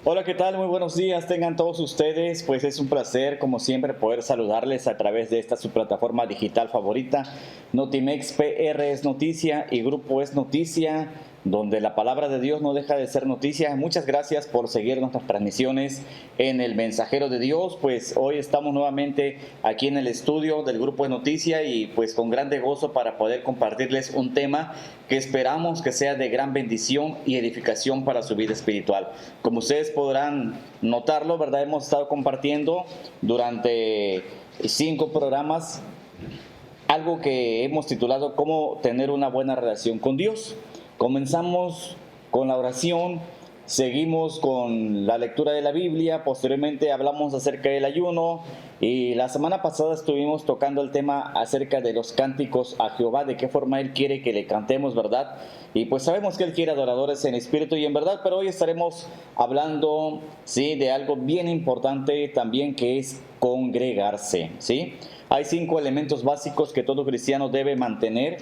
Hola, ¿qué tal? Muy buenos días, tengan todos ustedes. Pues es un placer, como siempre, poder saludarles a través de esta su plataforma digital favorita. Notimex PR es noticia y Grupo es noticia, donde la palabra de Dios no deja de ser noticia. Muchas gracias por seguir nuestras transmisiones en el Mensajero de Dios. Pues hoy estamos nuevamente aquí en el estudio del Grupo de Noticia y pues con grande gozo para poder compartirles un tema que esperamos que sea de gran bendición y edificación para su vida espiritual. Como ustedes podrán notarlo, ¿verdad? Hemos estado compartiendo durante 5 programas algo que hemos titulado Cómo tener una buena relación con Dios. Comenzamos con la oración, seguimos con la lectura de la Biblia, posteriormente hablamos acerca del ayuno y la semana pasada estuvimos tocando el tema acerca de los cánticos a Jehová, de qué forma Él quiere que le cantemos, ¿verdad? Y pues sabemos que Él quiere adoradores en espíritu y en verdad, pero hoy estaremos hablando, ¿sí?, de algo bien importante también, que es congregarse, ¿sí? Hay 5 elementos básicos que todo cristiano debe mantener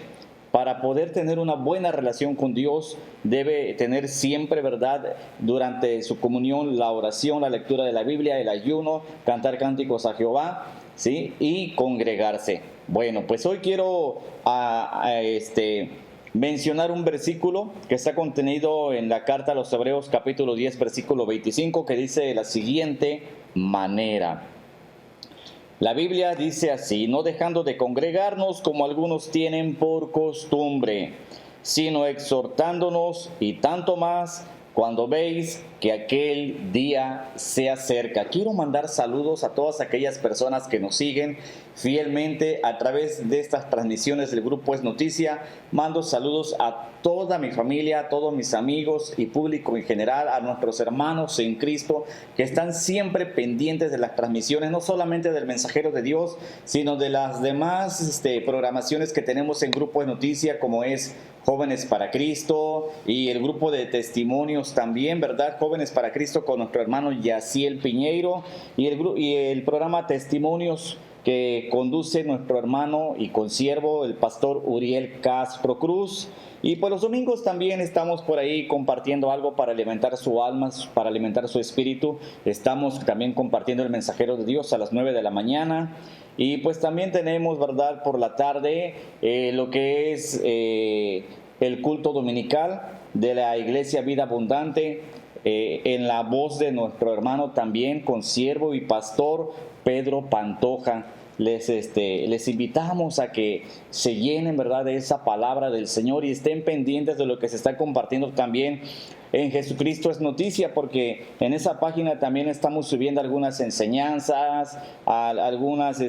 para poder tener una buena relación con Dios. Debe tener siempre, ¿verdad?, durante su comunión, la oración, la lectura de la Biblia, el ayuno, cantar cánticos a Jehová, ¿sí?, y congregarse. Bueno, pues hoy quiero mencionar un versículo que está contenido en la carta a los Hebreos capítulo 10, versículo 25, que dice de la siguiente manera. La Biblia dice así: no dejando de congregarnos como algunos tienen por costumbre, sino exhortándonos, y tanto más cuando veis que aquel día se acerca. Quiero mandar saludos a todas aquellas personas que nos siguen fielmente a través de estas transmisiones del Grupo Es Noticia. Mando saludos a toda mi familia, a todos mis amigos y público en general, a nuestros hermanos en Cristo que están siempre pendientes de las transmisiones, no solamente del Mensajero de Dios, sino de las demás programaciones que tenemos en Grupo de Noticia, como es Jóvenes para Cristo y el grupo de testimonios también, ¿verdad? Jóvenes para Cristo con nuestro hermano Yaciel Piñeiro y el programa Testimonios que conduce nuestro hermano y consiervo, el pastor Uriel Castro Cruz. Y pues los domingos también estamos por ahí compartiendo algo para alimentar su alma, para alimentar su espíritu. Estamos también compartiendo el Mensajero de Dios a las 9 de la mañana. Y pues también tenemos, ¿verdad?, por la tarde lo que es el culto dominical de la Iglesia Vida Abundante, en la voz de nuestro hermano también, consiervo y pastor Pedro Pantoja. Les invitamos a que se llenen, ¿verdad?, de esa palabra del Señor y estén pendientes de lo que se está compartiendo también en Jesucristo es Noticia, porque en esa página también estamos subiendo algunas enseñanzas, algunas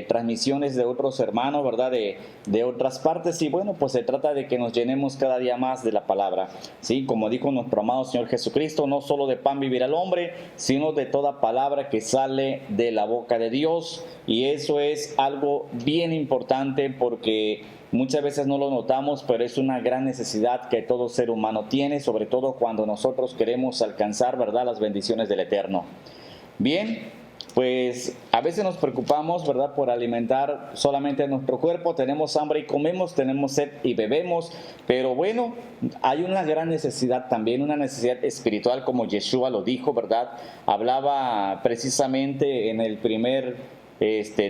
transmisiones de otros hermanos, ¿verdad?, de otras partes. Y bueno, pues se trata de que nos llenemos cada día más de la palabra, ¿sí? Como dijo nuestro amado Señor Jesucristo: no solo de pan vivirá el hombre, sino de toda palabra que sale de la boca de Dios. Y eso es algo bien importante, porque muchas veces no lo notamos, pero es una gran necesidad que todo ser humano tiene, sobre todo cuando nosotros queremos alcanzar, ¿verdad?, las bendiciones del Eterno. Bien, pues a veces nos preocupamos, ¿verdad?, por alimentar solamente nuestro cuerpo. Tenemos hambre y comemos, tenemos sed y bebemos, pero bueno, hay una gran necesidad también, una necesidad espiritual, como Yeshua lo dijo, ¿verdad? Hablaba precisamente en el primer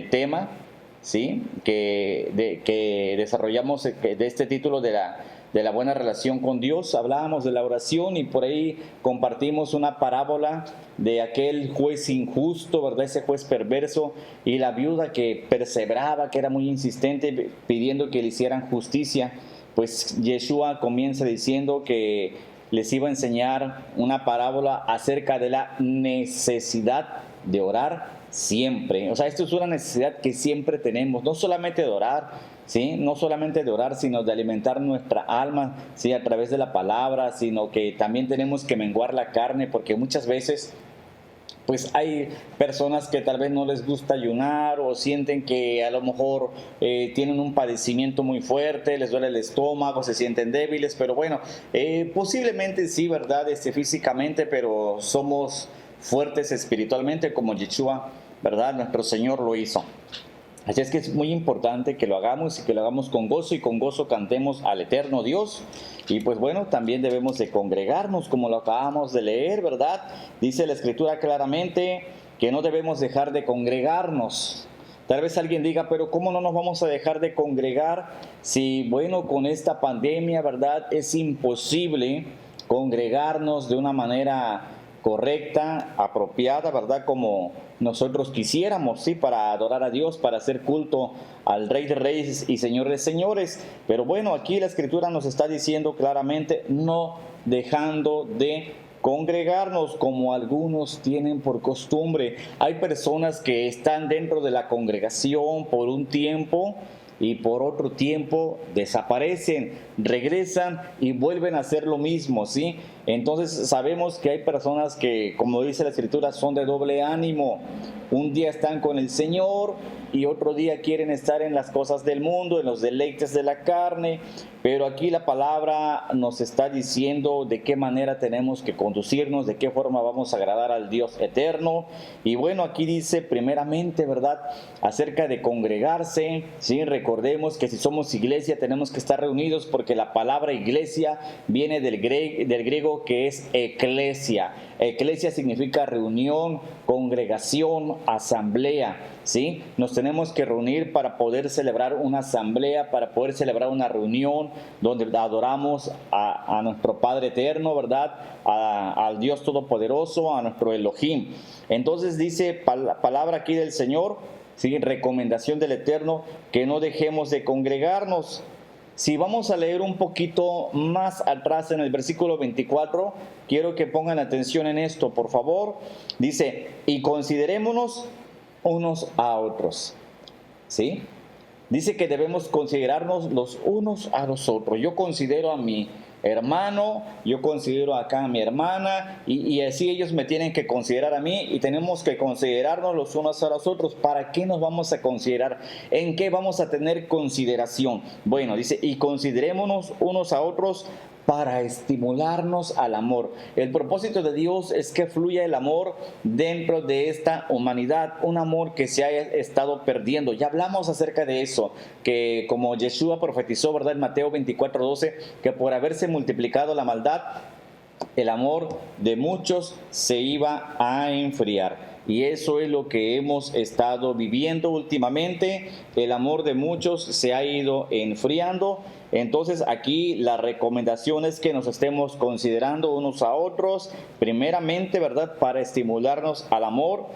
tema, ¿sí?, que desarrollamos de este título de la buena relación con Dios. Hablábamos de la oración y por ahí compartimos una parábola de aquel juez injusto, ¿verdad?, ese juez perverso, y la viuda que perseveraba, que era muy insistente pidiendo que le hicieran justicia. Pues Yeshua comienza diciendo que les iba a enseñar una parábola acerca de la necesidad de orar siempre. O sea, esto es una necesidad que siempre tenemos, no solamente de orar, ¿sí?, no solamente de orar, sino de alimentar nuestra alma, ¿sí?, a través de la palabra, sino que también tenemos que menguar la carne, porque muchas veces pues hay personas que tal vez no les gusta ayunar, o sienten que a lo mejor tienen un padecimiento muy fuerte, les duele el estómago, se sienten débiles, pero bueno, posiblemente sí, ¿verdad?, físicamente, pero somos fuertes espiritualmente como Yeshua, ¿verdad?, nuestro Señor lo hizo. Así es que es muy importante que lo hagamos y que lo hagamos con gozo, y con gozo cantemos al eterno Dios. Y pues bueno, también debemos de congregarnos como lo acabamos de leer, ¿verdad? Dice la Escritura claramente que no debemos dejar de congregarnos. Tal vez alguien diga, pero ¿cómo no nos vamos a dejar de congregar si, bueno, con esta pandemia, ¿verdad? Es imposible congregarnos de una manera correcta, apropiada, ¿verdad? Como nosotros quisiéramos, ¿sí? Para adorar a Dios, para hacer culto al Rey de Reyes y Señor de Señores. Pero bueno, aquí la Escritura nos está diciendo claramente, no dejando de congregarnos como algunos tienen por costumbre. Hay personas que están dentro de la congregación por un tiempo y por otro tiempo desaparecen, regresan y vuelven a hacer lo mismo, ¿sí? Entonces sabemos que hay personas que, como dice la Escritura, son de doble ánimo. Un día están con el Señor y otro día quieren estar en las cosas del mundo, en los deleites de la carne. Pero aquí la palabra nos está diciendo de qué manera tenemos que conducirnos, de qué forma vamos a agradar al Dios eterno. Y bueno, aquí dice primeramente, ¿verdad?, acerca de congregarse, ¿sí? Recordemos que si somos iglesia tenemos que estar reunidos, porque la palabra iglesia viene del griego que es eclesia. Eclesia significa reunión, congregación, asamblea, ¿sí? Nos tenemos que reunir para poder celebrar una asamblea, para poder celebrar una reunión donde adoramos a nuestro Padre eterno, ¿verdad? Al Dios Todopoderoso, a nuestro Elohim. Entonces dice palabra aquí del Señor, ¿sí? Recomendación del Eterno, que no dejemos de congregarnos. Si vamos a leer un poquito más atrás en el versículo 24, quiero que pongan atención en esto, por favor. Dice, y considerémonos unos a otros, ¿sí? Dice que debemos considerarnos los unos a los otros. Yo considero a mi hermano, yo considero acá a mi hermana, y así ellos me tienen que considerar a mí, y tenemos que considerarnos los unos a los otros. ¿Para qué nos vamos a considerar? ¿En qué vamos a tener consideración? Bueno, dice, y considerémonos unos a otros para estimularnos al amor. El propósito de Dios es que fluya el amor dentro de esta humanidad, un amor que se ha estado perdiendo. Ya hablamos acerca de eso, que como Yeshua profetizó, ¿verdad?, en Mateo 24:12, que por haberse multiplicado la maldad, el amor de muchos se iba a enfriar. Y eso es lo que hemos estado viviendo últimamente. El amor de muchos se ha ido enfriando. Entonces aquí la recomendación es que nos estemos considerando unos a otros, primeramente, ¿verdad?, para estimularnos al amor.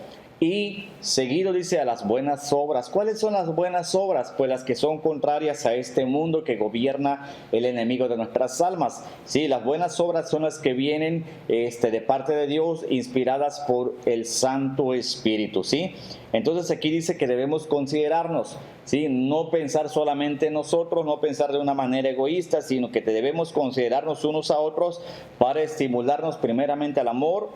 Y seguido dice a las buenas obras. ¿Cuáles son las buenas obras? Pues las que son contrarias a este mundo que gobierna el enemigo de nuestras almas. Sí, las buenas obras son las que vienen de parte de Dios, inspiradas por el Santo Espíritu, ¿sí? Entonces aquí dice que debemos considerarnos, ¿sí? No pensar solamente en nosotros, no pensar de una manera egoísta, sino que debemos considerarnos unos a otros para estimularnos primeramente al amor,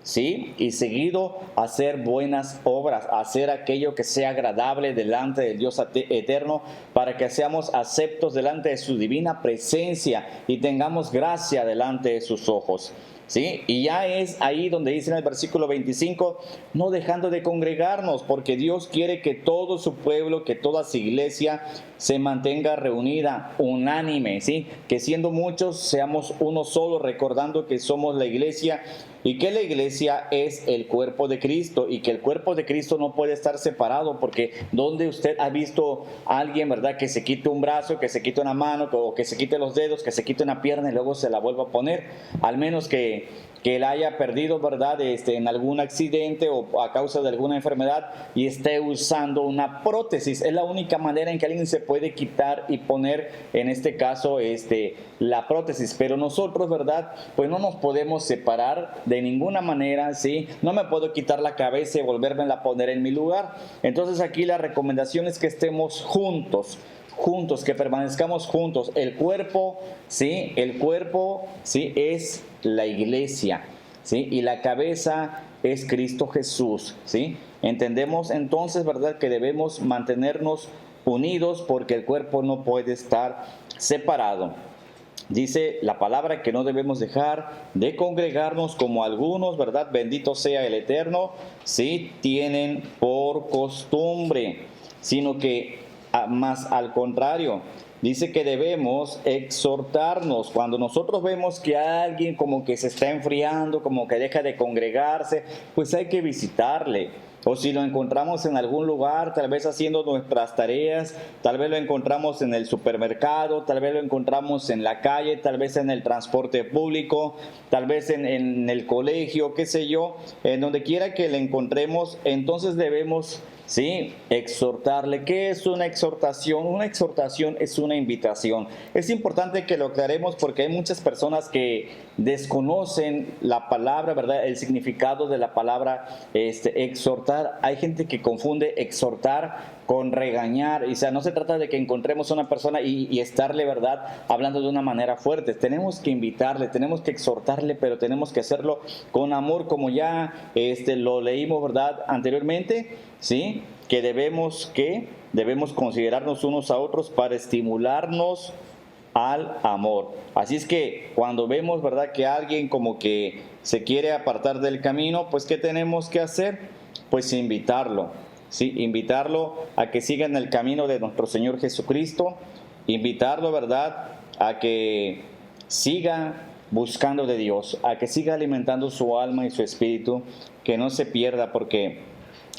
¿sí? Y seguido hacer buenas obras, hacer aquello que sea agradable delante del Dios eterno, para que seamos aceptos delante de su divina presencia y tengamos gracia delante de sus ojos, ¿sí? Y ya es ahí donde dice en el versículo 25, no dejando de congregarnos, porque Dios quiere que todo su pueblo, que toda su iglesia se mantenga reunida, unánime, ¿sí? Que siendo muchos seamos uno solo, recordando que somos la iglesia y que la iglesia es el cuerpo de Cristo, y que el cuerpo de Cristo no puede estar separado, porque donde usted ha visto a alguien, ¿verdad?, que se quite un brazo, que se quite una mano, o que se quite los dedos, que se quite una pierna y luego se la vuelva a poner, al menos que él haya perdido, ¿verdad?, en algún accidente o a causa de alguna enfermedad y esté usando una prótesis. Es la única manera en que alguien se puede quitar y poner, en este caso, la prótesis. Pero nosotros, ¿verdad?, pues no nos podemos separar de ninguna manera, ¿sí? No me puedo quitar la cabeza y volverme a poner en mi lugar. Entonces aquí la recomendación es que estemos juntos, que permanezcamos juntos. El cuerpo, ¿sí? El cuerpo, ¿sí?, es la iglesia, ¿sí? Y la cabeza es Cristo Jesús, ¿sí? Entendemos entonces, ¿verdad?, que debemos mantenernos unidos, porque el cuerpo no puede estar separado. Dice la palabra que no debemos dejar de congregarnos como algunos, ¿verdad?, bendito sea el Eterno, ¿sí?, tienen por costumbre. sino que más al contrario. Dice que debemos exhortarnos. Cuando nosotros vemos que alguien como que se está enfriando, como que deja de congregarse, pues hay que visitarle. O si lo encontramos en algún lugar, tal vez haciendo nuestras tareas, tal vez lo encontramos en el supermercado, tal vez lo encontramos en la calle, tal vez en el transporte público, tal vez en el colegio, qué sé yo, en donde quiera que le encontremos, entonces debemos, sí, exhortarle. ¿Qué es una exhortación? Una exhortación es una invitación. Es importante que lo aclaremos porque hay muchas personas que desconocen la palabra, ¿verdad? El significado de la palabra exhortar. Hay gente que confunde exhortar con regañar. O sea, no se trata de que encontremos a una persona y estarle, ¿verdad?, hablando de una manera fuerte. Tenemos que invitarle, tenemos que exhortarle, pero tenemos que hacerlo con amor, como ya lo leímos, ¿verdad?, anteriormente, ¿sí? Que debemos considerarnos unos a otros para estimularnos al amor. Así es que cuando vemos, ¿verdad?, que alguien como que se quiere apartar del camino, pues ¿qué tenemos que hacer? Pues invitarlo, ¿sí? Invitarlo a que siga en el camino de nuestro Señor Jesucristo, invitarlo, ¿verdad?, a que siga buscando de Dios, a que siga alimentando su alma y su espíritu, que no se pierda, porque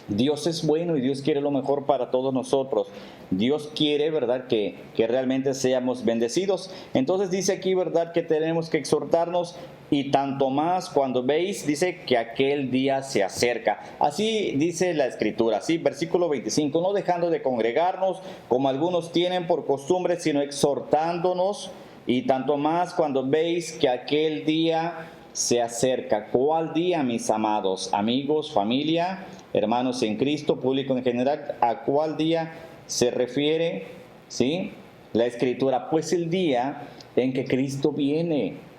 Dios es bueno y Dios quiere lo mejor para todos nosotros. Dios quiere, ¿verdad?, que realmente seamos bendecidos. Entonces dice aquí, ¿verdad?, que tenemos que exhortarnos, y tanto más cuando veis, dice, que aquel día se acerca. Así dice la Escritura, ¿sí? Versículo 25, no dejando de congregarnos como algunos tienen por costumbre, sino exhortándonos, y tanto más cuando veis que aquel día se acerca. ¿Cuál día, mis amados amigos, familia, hermanos en Cristo, público en general? ¿A cuál día se refiere, sí, la Escritura? Pues el día en que Cristo viene.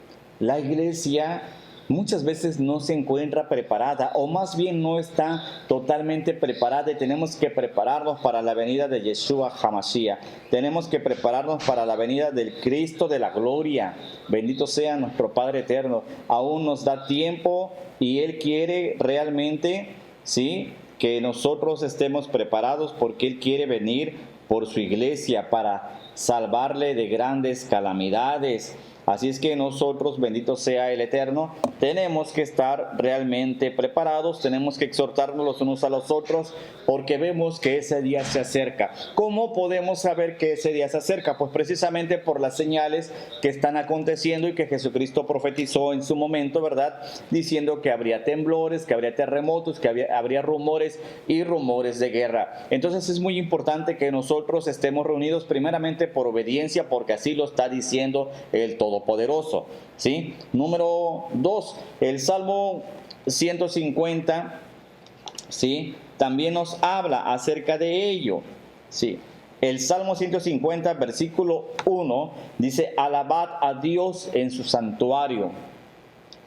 La iglesia muchas veces no se encuentra preparada, o más bien no está totalmente preparada, y tenemos que prepararnos para la venida de Yeshua HaMashiach. Tenemos que prepararnos para la venida del Cristo de la gloria. Bendito sea nuestro Padre eterno. Aún nos da tiempo y Él quiere realmente, ¿sí?, que nosotros estemos preparados, porque Él quiere venir por su iglesia para salvarle de grandes calamidades. Así es que nosotros, bendito sea el Eterno, tenemos que estar realmente preparados, tenemos que exhortarnos los unos a los otros, porque vemos que ese día se acerca. ¿Cómo podemos saber que ese día se acerca? Pues precisamente por las señales que están aconteciendo y que Jesucristo profetizó en su momento, ¿verdad?, diciendo que habría temblores, que habría terremotos, que habría rumores y rumores de guerra. Entonces es muy importante que nosotros estemos reunidos primeramente por obediencia, porque así lo está diciendo el Todopoderoso, ¿sí? Número 2, el Salmo 150, ¿sí?, también nos habla acerca de ello, ¿sí? El Salmo 150, versículo 1, dice, alabad a Dios en su santuario.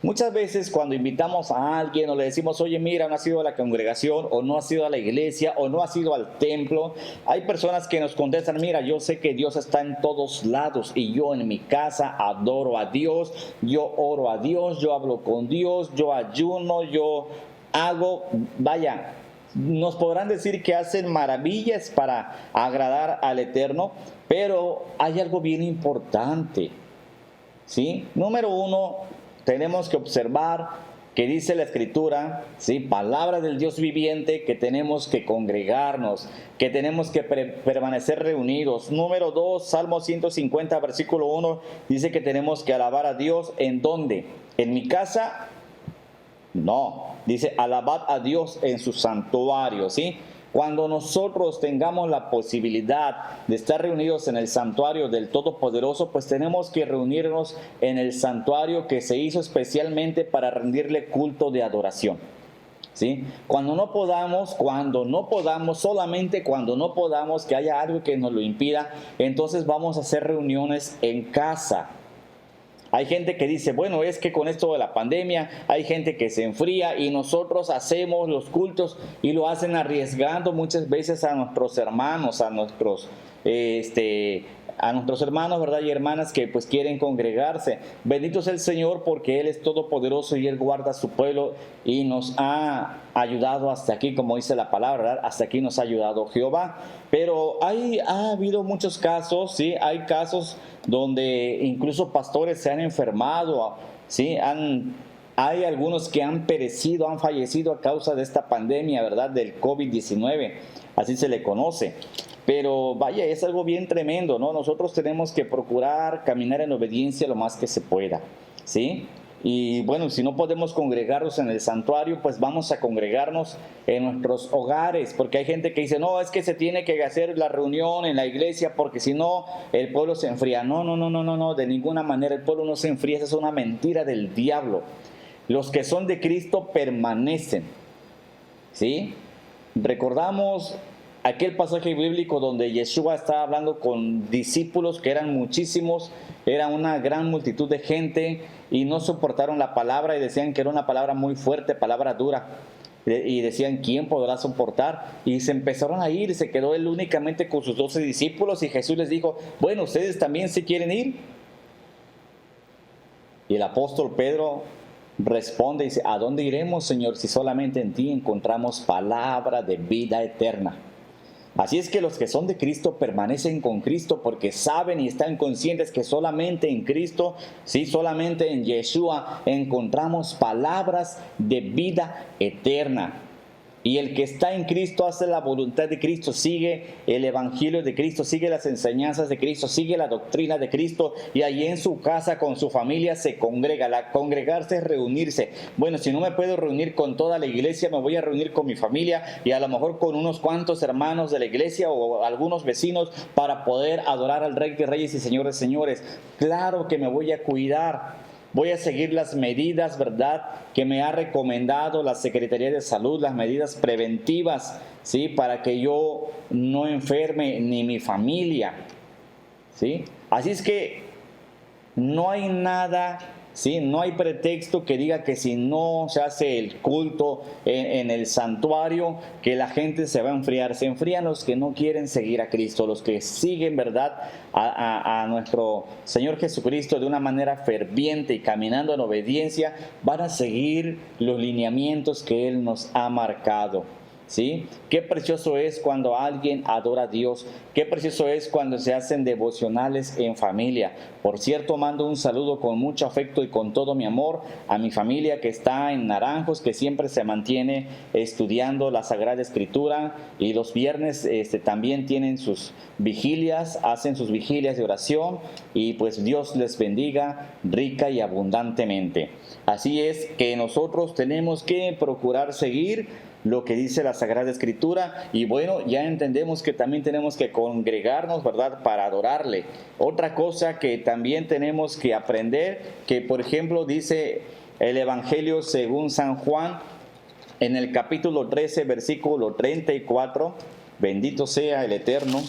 Muchas veces cuando invitamos a alguien o le decimos, oye, mira, no has ido a la congregación, o no has ido a la iglesia, o no has ido al templo, hay personas que nos contestan, mira, yo sé que Dios está en todos lados, y yo en mi casa adoro a Dios, yo oro a Dios, yo hablo con Dios, yo ayuno, yo hago, vaya, nos podrán decir que hacen maravillas para agradar al Eterno, pero hay algo bien importante, ¿sí? Número 1, tenemos que observar que dice la Escritura, ¿sí?, palabra del Dios viviente, que tenemos que congregarnos, que tenemos que permanecer reunidos. Número 2, Salmo 150, versículo 1, dice que tenemos que alabar a Dios. ¿En dónde? ¿En mi casa? No, dice alabad a Dios en su santuario, ¿sí? Cuando nosotros tengamos la posibilidad de estar reunidos en el santuario del Todopoderoso, pues tenemos que reunirnos en el santuario que se hizo especialmente para rendirle culto de adoración, ¿sí? Cuando no podamos, solamente cuando no podamos, que haya algo que nos lo impida, entonces vamos a hacer reuniones en casa. Hay gente que dice, bueno, es que con esto de la pandemia hay gente que se enfría, y nosotros hacemos los cultos y lo hacen arriesgando muchas veces a nuestros hermanos, a nuestros a nuestros hermanos, ¿verdad? Y hermanas que pues quieren congregarse. Bendito sea el Señor porque Él es todopoderoso y Él guarda a su pueblo y nos ha ayudado hasta aquí, como dice la palabra, ¿verdad? Hasta aquí nos ha ayudado Jehová. Pero ha habido muchos casos, ¿sí? Hay casos donde incluso pastores se han enfermado, ¿sí? Hay algunos que han perecido, han fallecido a causa de esta pandemia, ¿verdad? Del COVID-19, así se le conoce. Pero vaya, es algo bien tremendo, ¿no? Nosotros tenemos que procurar caminar en obediencia lo más que se pueda, ¿sí? Y bueno, si no podemos congregarnos en el santuario, pues vamos a congregarnos en nuestros hogares, porque hay gente que dice, no, es que se tiene que hacer la reunión en la iglesia, porque si no, el pueblo se enfría. No, no, no, no, no, no, de ninguna manera el pueblo no se enfría, esa es una mentira del diablo. Los que son de Cristo permanecen, ¿sí? Recordamos aquel pasaje bíblico donde Yeshua estaba hablando con discípulos que eran muchísimos, era una gran multitud de gente y no soportaron la palabra y decían que era una palabra muy fuerte, palabra dura. Y decían, ¿quién podrá soportar? Y se empezaron a ir y se quedó él únicamente con sus 12 discípulos y Jesús les dijo, bueno, ¿ustedes también se quieren ir? Y el apóstol Pedro responde y dice, ¿a dónde iremos, Señor, si solamente en ti encontramos palabra de vida eterna? Así es que los que son de Cristo permanecen con Cristo porque saben y están conscientes que solamente en Cristo, sí, solamente en Yeshua encontramos palabras de vida eterna. Y el que está en Cristo hace la voluntad de Cristo, sigue el evangelio de Cristo, sigue las enseñanzas de Cristo, sigue la doctrina de Cristo y allí en su casa con su familia se congrega. Congregarse es reunirse. Bueno, si no me puedo reunir con toda la iglesia, me voy a reunir con mi familia y a lo mejor con unos cuantos hermanos de la iglesia o algunos vecinos para poder adorar al Rey de Reyes y Señor de Señores. Claro que me voy a cuidar. Voy a seguir las medidas, ¿verdad?, que me ha recomendado la Secretaría de Salud, las medidas preventivas, ¿sí?, para que yo no enferme ni mi familia, ¿sí? Así es que no hay nada, ¿sí?, no hay pretexto que diga que si no se hace el culto en el santuario, que la gente se va a enfriar. Se enfrían los que no quieren seguir a Cristo, los que siguen, ¿verdad?, a nuestro Señor Jesucristo de una manera ferviente y caminando en obediencia, van a seguir los lineamientos que Él nos ha marcado. ¿Sí? Qué precioso es cuando alguien adora a Dios, qué precioso es cuando se hacen devocionales en familia. Por cierto, mando un saludo con mucho afecto y con todo mi amor a mi familia que está en Naranjos, que siempre se mantiene estudiando la Sagrada Escritura y los viernes también tienen sus vigilias, hacen sus vigilias de oración y pues Dios les bendiga rica y abundantemente. Así es que nosotros tenemos que procurar seguir lo que dice la Sagrada Escritura y bueno, ya entendemos que también tenemos que congregarnos, ¿verdad?, para adorarle. Otra cosa que también tenemos que aprender, que por ejemplo dice el Evangelio según San Juan en el capítulo 13, versículo 34, bendito sea el Eterno,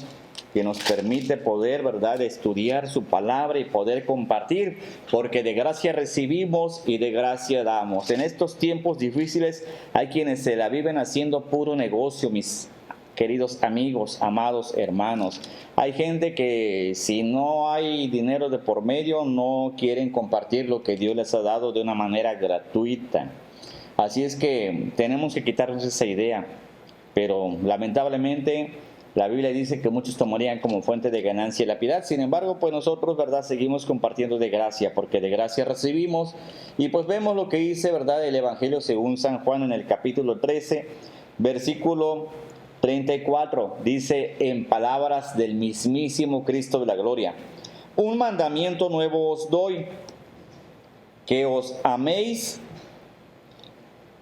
que nos permite poder, ¿verdad?, estudiar su palabra y poder compartir, porque de gracia recibimos y de gracia damos. En estos tiempos difíciles hay quienes se la viven haciendo puro negocio, mis queridos amigos, amados hermanos. Hay gente que si no hay dinero de por medio, no quieren compartir lo que Dios les ha dado de una manera gratuita. Así es que tenemos que quitarnos esa idea, pero lamentablemente la Biblia dice que muchos tomarían como fuente de ganancia la piedad. Sin embargo, pues nosotros, ¿verdad?, seguimos compartiendo de gracia, porque de gracia recibimos. Y pues vemos lo que dice, ¿verdad?, el Evangelio según San Juan en el capítulo 13, versículo 34. Dice en palabras del mismísimo Cristo de la gloria: un mandamiento nuevo os doy, que os améis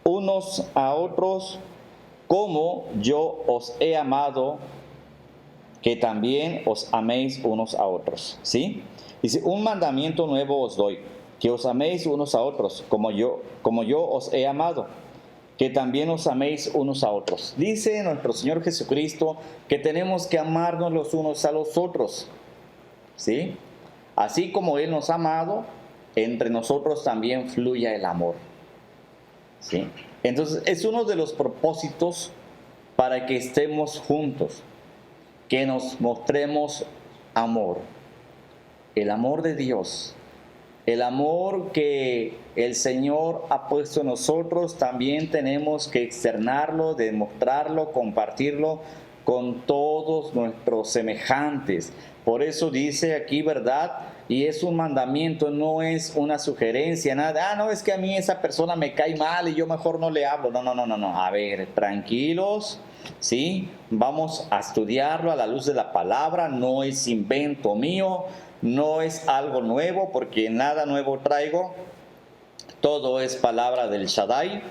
unos a otros como yo os he amado, que también os améis unos a otros. ¿Sí? Dice, un mandamiento nuevo os doy, que os améis unos a otros, como yo os he amado, que también os améis unos a otros. Dice nuestro Señor Jesucristo que tenemos que amarnos los unos a los otros. ¿Sí? Así como Él nos ha amado, entre nosotros también fluya el amor. ¿Sí? Entonces, es uno de los propósitos para que estemos juntos, que nos mostremos amor, el amor de Dios, el amor que el Señor ha puesto en nosotros, también tenemos que externarlo, demostrarlo, compartirlo con todos nuestros semejantes. Por eso dice aquí, ¿verdad? Y es un mandamiento, no es una sugerencia, nada. No, es que a mí esa persona me cae mal y yo mejor no le hablo. No. A ver, tranquilos, ¿sí? Vamos a estudiarlo a la luz de la palabra, no es invento mío, no es algo nuevo, porque nada nuevo traigo, todo es palabra del Shaddai.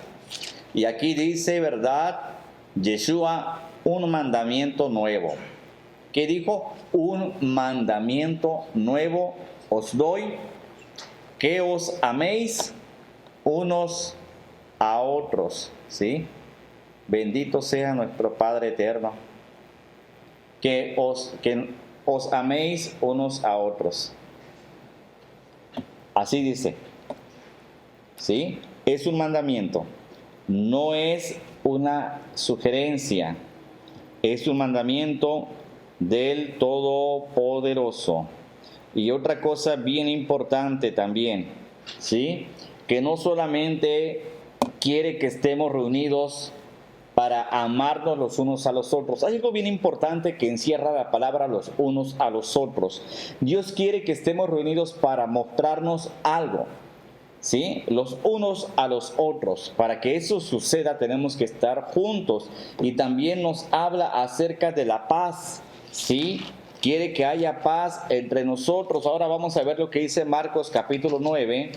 Y aquí dice, ¿verdad? Yeshua, un mandamiento nuevo. ¿Qué dijo? Un mandamiento nuevo os doy, que os améis unos a otros, ¿sí? Bendito sea nuestro Padre eterno, que os améis unos a otros. Así dice, ¿sí? Es un mandamiento, no es una sugerencia, es un mandamiento del Todopoderoso. Y otra cosa bien importante también, ¿sí? Que no solamente quiere que estemos reunidos para amarnos los unos a los otros. Hay algo bien importante que encierra la palabra los unos a los otros. Dios quiere que estemos reunidos para mostrarnos algo, ¿sí? Los unos a los otros. Para que eso suceda tenemos que estar juntos. Y también nos habla acerca de la paz, ¿sí? Quiere que haya paz entre nosotros. Ahora vamos a ver lo que dice Marcos capítulo 9,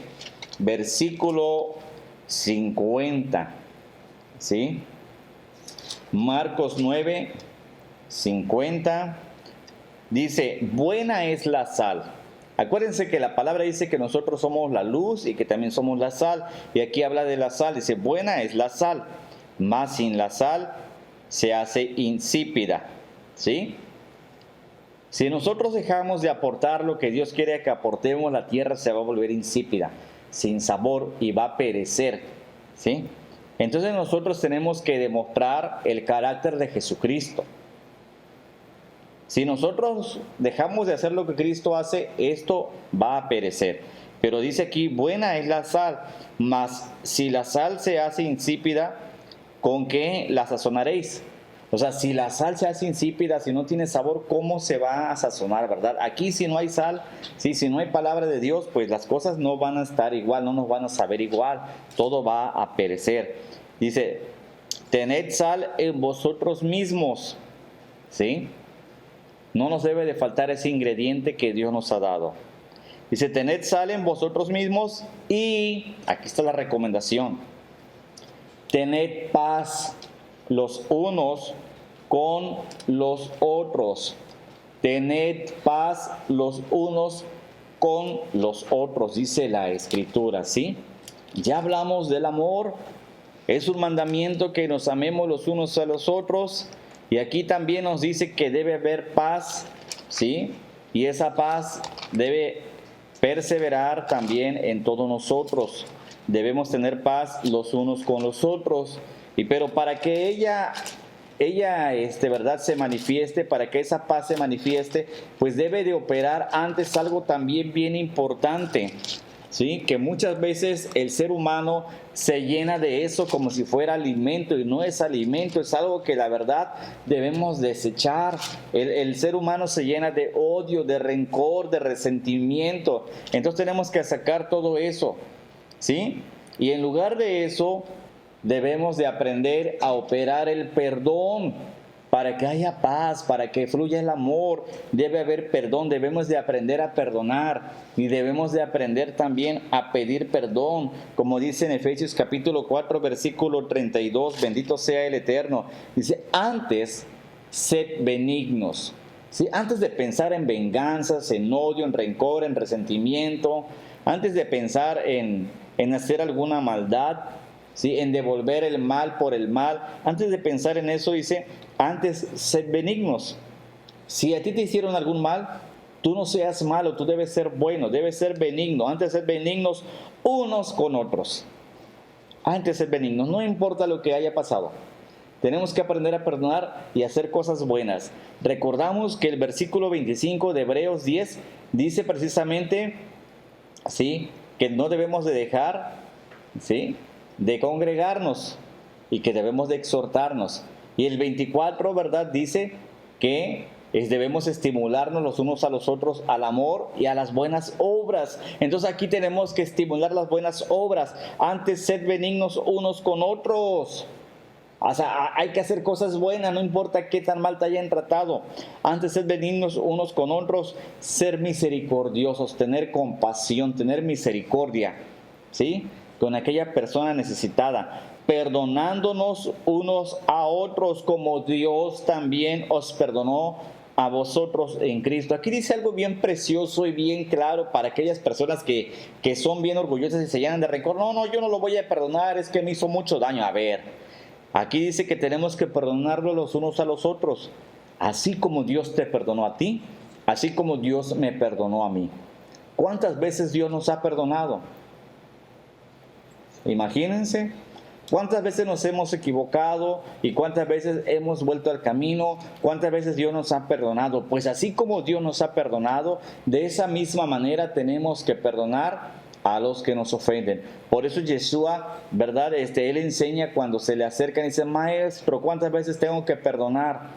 versículo 50, ¿sí? Marcos 9, 50, dice, buena es la sal. Acuérdense que la palabra dice que nosotros somos la luz y que también somos la sal. Y aquí habla de la sal, dice, buena es la sal, mas sin la sal se hace insípida, ¿sí? Si nosotros dejamos de aportar lo que Dios quiere que aportemos, la tierra se va a volver insípida, sin sabor y va a perecer, ¿sí? Entonces nosotros tenemos que demostrar el carácter de Jesucristo. Si nosotros dejamos de hacer lo que Cristo hace, esto va a perecer. Pero dice aquí, buena es la sal, mas si la sal se hace insípida, ¿con qué la sazonaréis? O sea, si la sal se hace insípida, si no tiene sabor, ¿cómo se va a sazonar, verdad? Aquí si no hay sal, ¿sí? Si no hay palabra de Dios, pues las cosas no van a estar igual, no nos van a saber igual, todo va a perecer. Dice, tened sal en vosotros mismos, ¿sí? No nos debe de faltar ese ingrediente que Dios nos ha dado. Dice, tened sal en vosotros mismos y, aquí está la recomendación, tened paz los unos con los otros. Tened paz los unos con los otros, dice la Escritura, ¿sí? Ya hablamos del amor, es un mandamiento que nos amemos los unos a los otros, y aquí también nos dice que debe haber paz, ¿sí? Y esa paz debe perseverar también en todos nosotros. Debemos tener paz los unos con los otros. Pero para que ella verdad se manifieste, para que esa paz se manifieste, pues debe de operar antes algo también bien importante, ¿sí? Que muchas veces el ser humano se llena de eso como si fuera alimento, y no es alimento, es algo que la verdad debemos desechar. El ser humano se llena de odio, de rencor, de resentimiento. Entonces tenemos que sacar todo eso, ¿sí? Y en lugar de eso, debemos de aprender a operar el perdón para que haya paz, para que fluya el amor. Debe haber perdón, debemos de aprender a perdonar y debemos de aprender también a pedir perdón. Como dice en Efesios capítulo 4, versículo 32, bendito sea el Eterno. Dice, antes sed benignos. ¿Sí? Antes de pensar en venganzas, en odio, en rencor, en resentimiento, antes de pensar en hacer alguna maldad, ¿sí? En devolver el mal por el mal, antes de pensar en eso, dice, antes sed benignos. Si a ti te hicieron algún mal, tú no seas malo, tú debes ser bueno, debes ser benigno. Antes sed benignos unos con otros. Antes sed benignos, no importa lo que haya pasado. tenemos que aprender a perdonar y hacer cosas buenas. Recordamos que el versículo 25 de Hebreos 10 dice precisamente, ¿sí?, que no debemos de dejar, ¿sí?, de congregarnos y que debemos de exhortarnos. Y el 24, ¿verdad?, dice que debemos estimularnos los unos a los otros al amor y a las buenas obras. Entonces aquí tenemos que estimular las buenas obras. Antes, sed benignos unos con otros. O sea, hay que hacer cosas buenas, no importa qué tan mal te hayan tratado. Antes, sed benignos unos con otros, ser misericordiosos, tener compasión, tener misericordia, ¿sí?, con aquella persona necesitada, perdonándonos unos a otros como Dios también os perdonó a vosotros en Cristo. Aquí dice algo bien precioso y bien claro para aquellas personas que son bien orgullosas y se llenan de rencor. No, yo no lo voy a perdonar, es que me hizo mucho daño. A ver, aquí dice que tenemos que perdonarlo los unos a los otros, así como Dios te perdonó a ti, así como Dios me perdonó a mí. ¿Cuántas veces Dios nos ha perdonado? Imagínense. ¿Cuántas veces nos hemos equivocado y cuántas veces hemos vuelto al camino? ¿Cuántas veces Dios nos ha perdonado? Pues así como Dios nos ha perdonado, de esa misma manera tenemos que perdonar a los que nos ofenden. Por eso Yeshua, ¿verdad?, Él enseña cuando se le acercan y dice, maestro, ¿cuántas veces tengo que perdonar?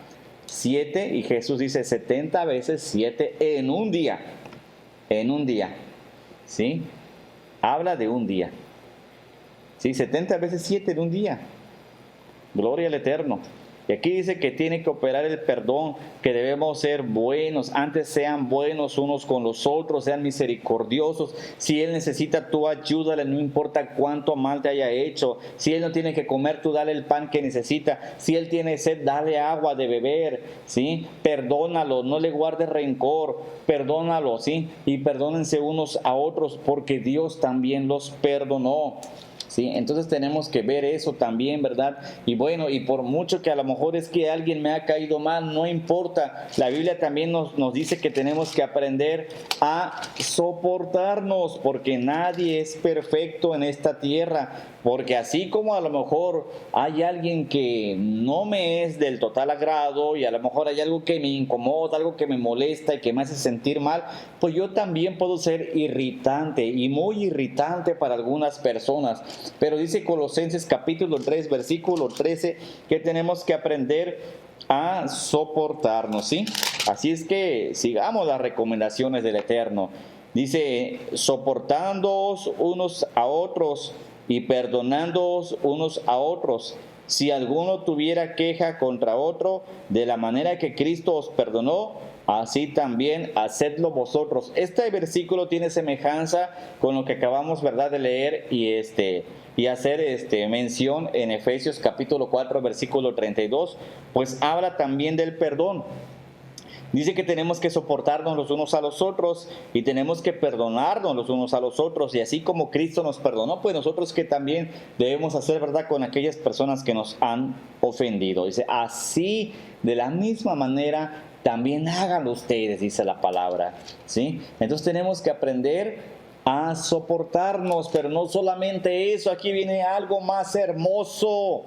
7, y Jesús dice 70 veces 7 en un día. En un día. ¿Sí? Habla de un día. Sí, 70 veces 7 en un día. Gloria al Eterno. Y aquí dice que tiene que operar el perdón, que debemos ser buenos. Antes sean buenos unos con los otros, sean misericordiosos. Si Él necesita, tú ayúdale, no importa cuánto mal te haya hecho. Si Él no tiene que comer, tú dale el pan que necesita. Si Él tiene sed, dale agua de beber, ¿sí? Perdónalo, no le guardes rencor, perdónalo, ¿sí? Y perdónense unos a otros porque Dios también los perdonó. ¿Sí? Entonces tenemos que ver eso también, ¿verdad? Y bueno, y por mucho que a lo mejor es que alguien me ha caído mal, no importa. La Biblia también nos dice que tenemos que aprender a soportarnos, porque nadie es perfecto en esta tierra. Porque así como a lo mejor hay alguien que no me es del total agrado y a lo mejor hay algo que me incomoda, algo que me molesta y que me hace sentir mal, pues yo también puedo ser irritante y muy irritante para algunas personas. Pero dice Colosenses capítulo 3, versículo 13, que tenemos que aprender a soportarnos, ¿sí? Así es que sigamos las recomendaciones del Eterno. Dice, soportándoos unos a otros y perdonándoos unos a otros. Si alguno tuviera queja contra otro, de la manera que Cristo os perdonó, así también hacedlo vosotros. Este versículo tiene semejanza con lo que acabamos, ¿verdad?, de leer y hacer mención en Efesios capítulo 4, versículo 32, pues habla también del perdón. Dice que tenemos que soportarnos los unos a los otros y tenemos que perdonarnos los unos a los otros. Y así como Cristo nos perdonó, pues nosotros que también debemos hacer, ¿verdad?, con aquellas personas que nos han ofendido. Dice, así de la misma manera también háganlo ustedes, dice la palabra, ¿sí? Entonces tenemos que aprender a soportarnos, pero no solamente eso, aquí viene algo más hermoso.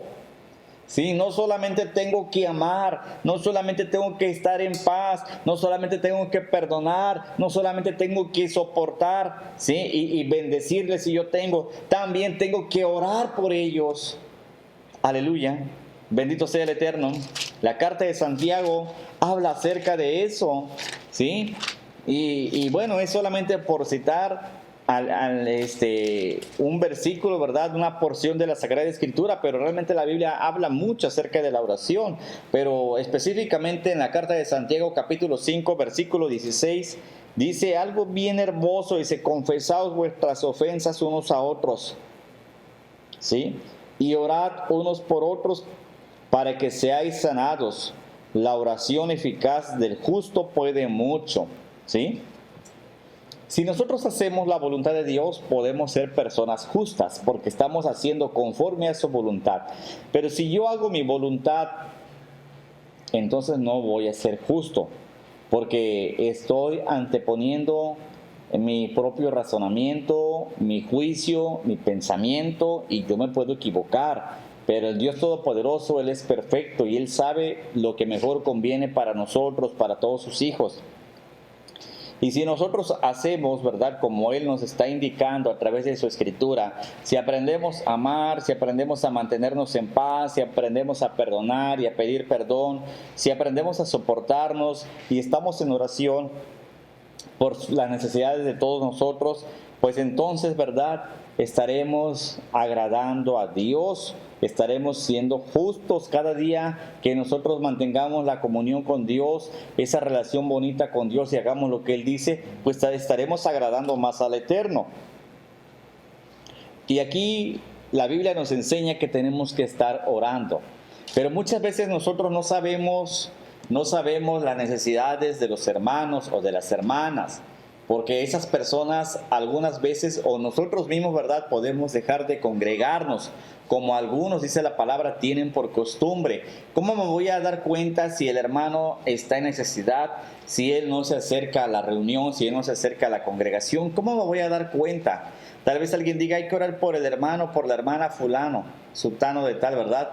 Sí, no solamente tengo que amar, no solamente tengo que estar en paz, no solamente tengo que perdonar, no solamente tengo que soportar, ¿sí?, y bendecirles si yo tengo, también tengo que orar por ellos. Aleluya, bendito sea el Eterno. La carta de Santiago habla acerca de eso, ¿sí? Y bueno, es solamente por citar un versículo, ¿verdad?, una porción de la Sagrada Escritura, pero realmente la Biblia habla mucho acerca de la oración, pero específicamente en la carta de Santiago capítulo 5 versículo 16 dice algo bien hermoso, dice, confesaos vuestras ofensas unos a otros, ¿sí?, y orad unos por otros para que seáis sanados. La oración eficaz del justo puede mucho, ¿sí? Si nosotros hacemos la voluntad de Dios, podemos ser personas justas, porque estamos haciendo conforme a su voluntad. Pero si yo hago mi voluntad, entonces no voy a ser justo, porque estoy anteponiendo mi propio razonamiento, mi juicio, mi pensamiento, y yo me puedo equivocar. Pero el Dios Todopoderoso, Él es perfecto y Él sabe lo que mejor conviene para nosotros, para todos sus hijos. Y si nosotros hacemos, ¿verdad?, como Él nos está indicando a través de su Escritura, si aprendemos a amar, si aprendemos a mantenernos en paz, si aprendemos a perdonar y a pedir perdón, si aprendemos a soportarnos y estamos en oración por las necesidades de todos nosotros, pues entonces, ¿verdad?, estaremos agradando a Dios, estaremos siendo justos cada día que nosotros mantengamos la comunión con Dios, esa relación bonita con Dios y hagamos lo que Él dice, pues estaremos agradando más al Eterno. Y aquí la Biblia nos enseña que tenemos que estar orando, pero muchas veces nosotros no sabemos las necesidades de los hermanos o de las hermanas. Porque esas personas algunas veces, o nosotros mismos, ¿verdad?, podemos dejar de congregarnos, como algunos, dice la palabra, tienen por costumbre. ¿Cómo me voy a dar cuenta si el hermano está en necesidad, si él no se acerca a la reunión, si él no se acerca a la congregación? ¿Cómo me voy a dar cuenta? Tal vez alguien diga, hay que orar por el hermano, por la hermana fulano, sultano de tal, ¿verdad?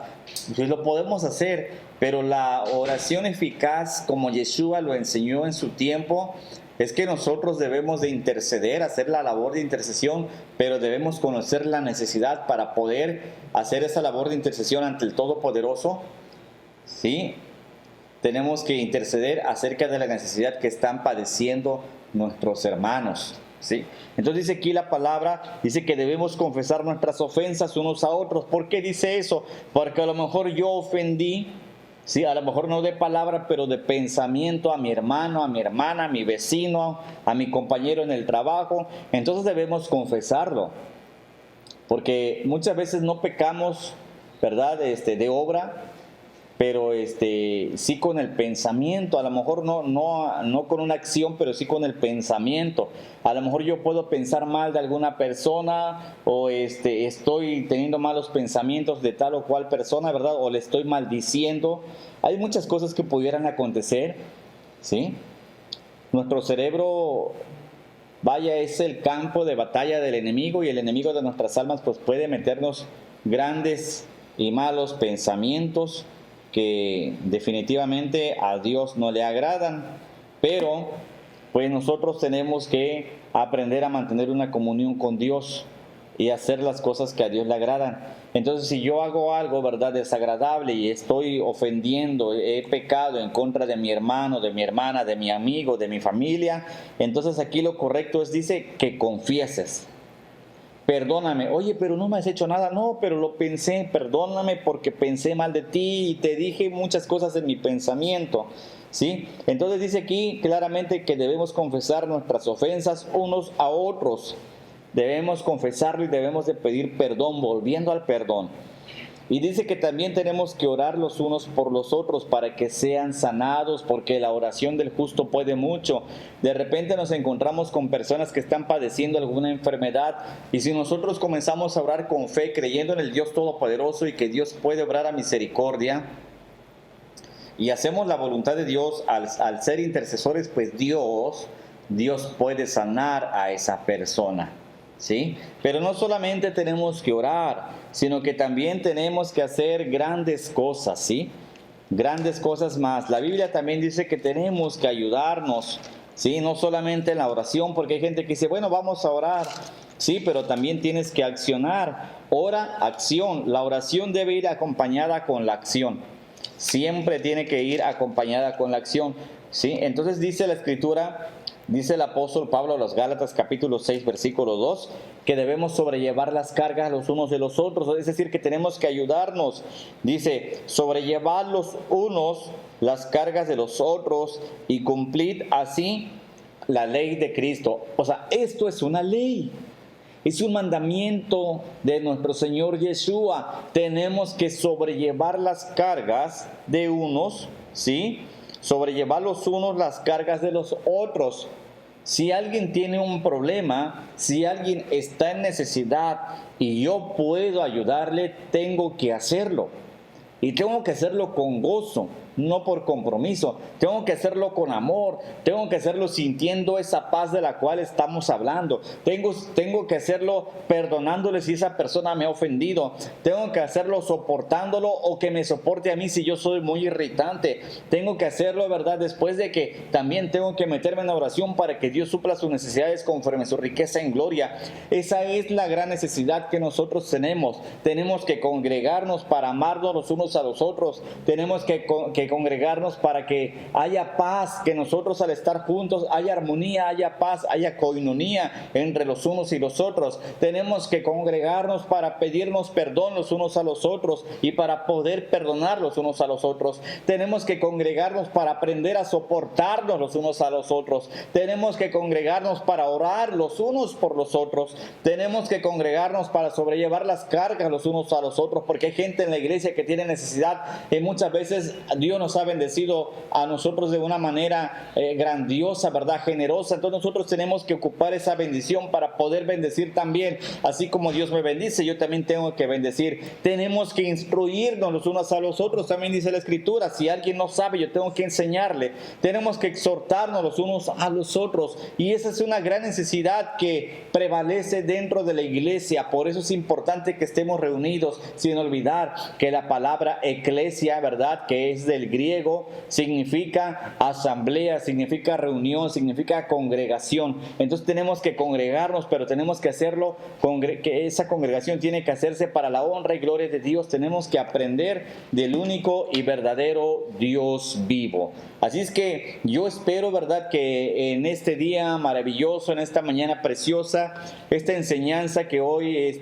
Pues lo podemos hacer, pero la oración eficaz, como Yeshua lo enseñó en su tiempo, es que nosotros debemos de interceder, hacer la labor de intercesión, pero debemos conocer la necesidad para poder hacer esa labor de intercesión ante el Todopoderoso. ¿Sí? Tenemos que interceder acerca de la necesidad que están padeciendo nuestros hermanos. ¿Sí? Entonces dice aquí la palabra, dice que debemos confesar nuestras ofensas unos a otros. ¿Por qué dice eso? Porque a lo mejor yo ofendí, sí, a lo mejor no de palabra, pero de pensamiento a mi hermano, a mi hermana, a mi vecino, a mi compañero en el trabajo. Entonces debemos confesarlo, porque muchas veces no pecamos, ¿verdad?, de obra, pero sí con el pensamiento, a lo mejor no con una acción, pero sí con el pensamiento. A lo mejor yo puedo pensar mal de alguna persona, o estoy teniendo malos pensamientos de tal o cual persona, ¿verdad? O le estoy maldiciendo. Hay muchas cosas que pudieran acontecer, ¿sí? Nuestro cerebro, vaya, es el campo de batalla del enemigo, y el enemigo de nuestras almas pues puede meternos grandes y malos pensamientos que definitivamente a Dios no le agradan, pero pues nosotros tenemos que aprender a mantener una comunión con Dios y hacer las cosas que a Dios le agradan. Entonces, si yo hago algo, ¿verdad?, desagradable y estoy ofendiendo, he pecado en contra de mi hermano, de mi hermana, de mi amigo, de mi familia, entonces aquí lo correcto es, dice, que confieses. Perdóname, oye, pero no me has hecho nada. No, pero lo pensé, perdóname porque pensé mal de ti y te dije muchas cosas en mi pensamiento, ¿sí? Entonces dice aquí claramente que debemos confesar nuestras ofensas unos a otros. Debemos confesarlo y debemos de pedir perdón, volviendo al perdón. Y dice que también tenemos que orar los unos por los otros para que sean sanados, porque la oración del justo puede mucho. De repente nos encontramos con personas que están padeciendo alguna enfermedad, y si nosotros comenzamos a orar con fe, creyendo en el Dios Todopoderoso y que Dios puede obrar a misericordia, y hacemos la voluntad de Dios al ser intercesores, pues Dios puede sanar a esa persona. ¿Sí? Pero no solamente tenemos que orar, sino que también tenemos que hacer grandes cosas, ¿sí? Grandes cosas más. La Biblia también dice que tenemos que ayudarnos, ¿sí? No solamente en la oración, porque hay gente que dice, bueno, vamos a orar, sí, pero también tienes que accionar. Ora, acción. La oración debe ir acompañada con la acción. Siempre tiene que ir acompañada con la acción, ¿sí? Entonces dice la Escritura, dice el apóstol Pablo a los Gálatas capítulo 6 versículo 2, que debemos sobrellevar las cargas los unos de los otros, es decir, que tenemos que ayudarnos. Dice, sobrellevad los unos las cargas de los otros y cumplid así la ley de Cristo. O sea, esto es una ley. Es un mandamiento de nuestro Señor Yeshua. Tenemos que sobrellevar las cargas de unos, ¿sí? Sobrellevar los unos las cargas de los otros. Si alguien tiene un problema, si alguien está en necesidad y yo puedo ayudarle, tengo que hacerlo. Y tengo que hacerlo con gozo. no por compromiso. Tengo que hacerlo con amor, tengo que hacerlo sintiendo esa paz de la cual estamos hablando. Tengo que hacerlo perdonándole si esa persona me ha ofendido. Tengo que hacerlo soportándolo o que me soporte a mí si yo soy muy irritante. Tengo que hacerlo, ¿verdad? Después de que también tengo que meterme en oración para que Dios supla sus necesidades conforme a su riqueza en gloria. Esa es la gran necesidad que nosotros tenemos. Tenemos que congregarnos para amarnos los unos a los otros. Tenemos que congregarnos para que haya paz, que nosotros al estar juntos haya armonía, haya paz, haya coinonía entre los unos y los otros. Tenemos que congregarnos para pedirnos perdón los unos a los otros y para poder perdonar los unos a los otros. Tenemos que congregarnos para aprender a soportarnos los unos a los otros. Tenemos que congregarnos para orar los unos por los otros. Tenemos que congregarnos para sobrellevar las cargas los unos a los otros, porque hay gente en la iglesia que tiene necesidad y muchas veces Dios nos ha bendecido a nosotros de una manera grandiosa, ¿verdad? Generosa. Entonces nosotros tenemos que ocupar esa bendición para poder bendecir también. Así como Dios me bendice, yo también tengo que bendecir. Tenemos que instruirnos los unos a los otros, también dice la Escritura. Si alguien no sabe, yo tengo que enseñarle. Tenemos que exhortarnos los unos a los otros, y esa es una gran necesidad que prevalece dentro de la iglesia. Por eso es importante que estemos reunidos, sin olvidar que la palabra eclesia, ¿verdad?, que es del griego, significa asamblea, significa reunión, significa congregación. Entonces tenemos que congregarnos, pero tenemos que hacerlo, que esa congregación tiene que hacerse para la honra y gloria de Dios. Tenemos que aprender del único y verdadero Dios vivo. Así es que yo espero, ¿verdad?, que en este día maravilloso, en esta mañana preciosa, esta enseñanza que hoy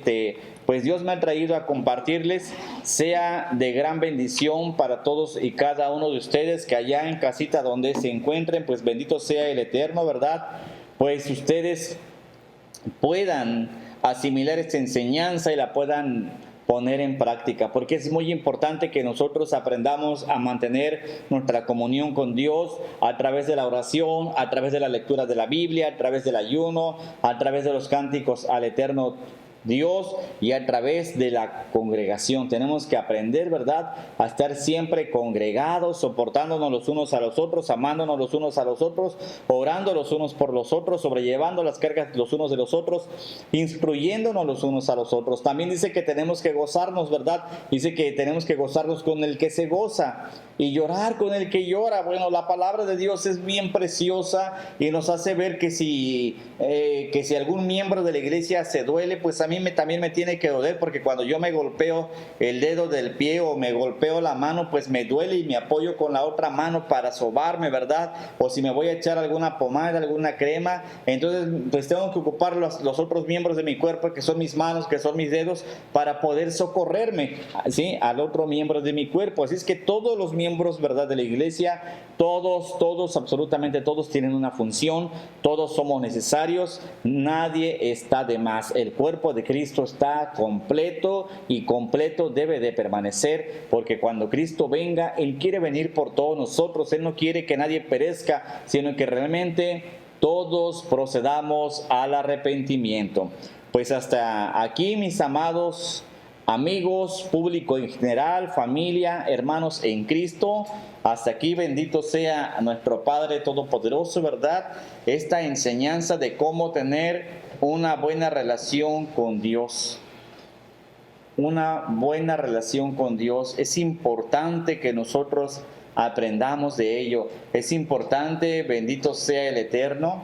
pues Dios me ha traído a compartirles, sea de gran bendición para todos y cada uno de ustedes, que allá en casita donde se encuentren, pues bendito sea el Eterno, ¿verdad? Pues ustedes puedan asimilar esta enseñanza y la puedan poner en práctica, porque es muy importante que nosotros aprendamos a mantener nuestra comunión con Dios a través de la oración, a través de la lectura de la Biblia, a través del ayuno, a través de los cánticos al Eterno Dios y a través de la congregación. Tenemos que aprender, ¿verdad?, a estar siempre congregados, soportándonos los unos a los otros, amándonos los unos a los otros, orando los unos por los otros, sobrellevando las cargas los unos de los otros, instruyéndonos los unos a los otros. También dice que tenemos que gozarnos, ¿verdad? Dice que tenemos que gozarnos con el que se goza y llorar con el que llora. Bueno, la palabra de Dios es bien preciosa y nos hace ver que si algún miembro de la iglesia se duele, pues a mí también me tiene que doler, porque cuando yo me golpeo el dedo del pie o me golpeo la mano, pues me duele y me apoyo con la otra mano para sobarme, ¿verdad? O si me voy a echar alguna pomada, alguna crema, entonces pues tengo que ocupar los otros miembros de mi cuerpo, que son mis manos, que son mis dedos, para poder socorrerme, ¿sí?, al otro miembro de mi cuerpo. Así es que todos los miembros, ¿verdad?, de la iglesia, todos, absolutamente todos tienen una función, todos somos necesarios, nadie está de más. El cuerpo de Cristo está completo y completo debe de permanecer, porque cuando Cristo venga, Él quiere venir por todos nosotros. Él no quiere que nadie perezca, sino que realmente todos procedamos al arrepentimiento. Pues hasta aquí, mis amados amigos, público en general, familia, hermanos en Cristo, hasta aquí, bendito sea nuestro Padre Todopoderoso, ¿verdad? Esta enseñanza de cómo tener una buena relación con Dios. Una buena relación con Dios. Es importante que nosotros aprendamos de ello. Es importante, bendito sea el Eterno,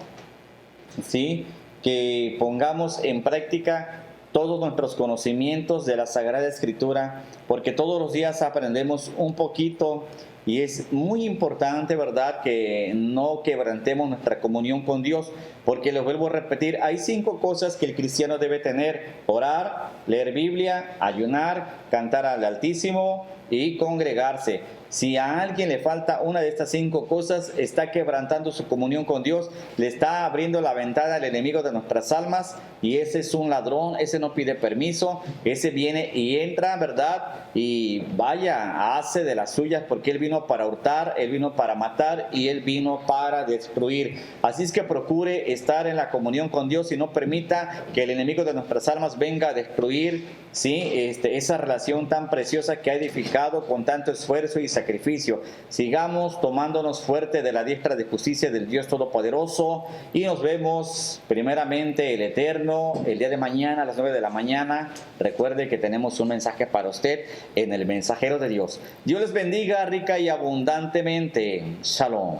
¿sí?, que pongamos en práctica todos nuestros conocimientos de la Sagrada Escritura, porque todos los días aprendemos un poquito. Y es muy importante, ¿verdad?, que no quebrantemos nuestra comunión con Dios, porque les vuelvo a repetir, hay 5 cosas que el cristiano debe tener: orar, leer Biblia, ayunar, cantar al Altísimo y congregarse. Si a alguien le falta una de estas 5 cosas, está quebrantando su comunión con Dios, le está abriendo la ventana al enemigo de nuestras almas, y ese es un ladrón, ese no pide permiso, ese viene y entra, ¿verdad?, y vaya, hace de las suyas, porque Él vino para hurtar, Él vino para matar y Él vino para destruir. Así es que procure estar en la comunión con Dios y no permita que el enemigo de nuestras almas venga a destruir, ¿sí? Esa relación tan preciosa que ha edificado con tanto esfuerzo y sacrificio. Sigamos tomándonos fuerte de la diestra de justicia del Dios Todopoderoso y nos vemos primeramente el Eterno el día de mañana a las 9 de la mañana. Recuerde que tenemos un mensaje para usted en el Mensajero de Dios. Dios les bendiga rica y abundantemente. Shalom.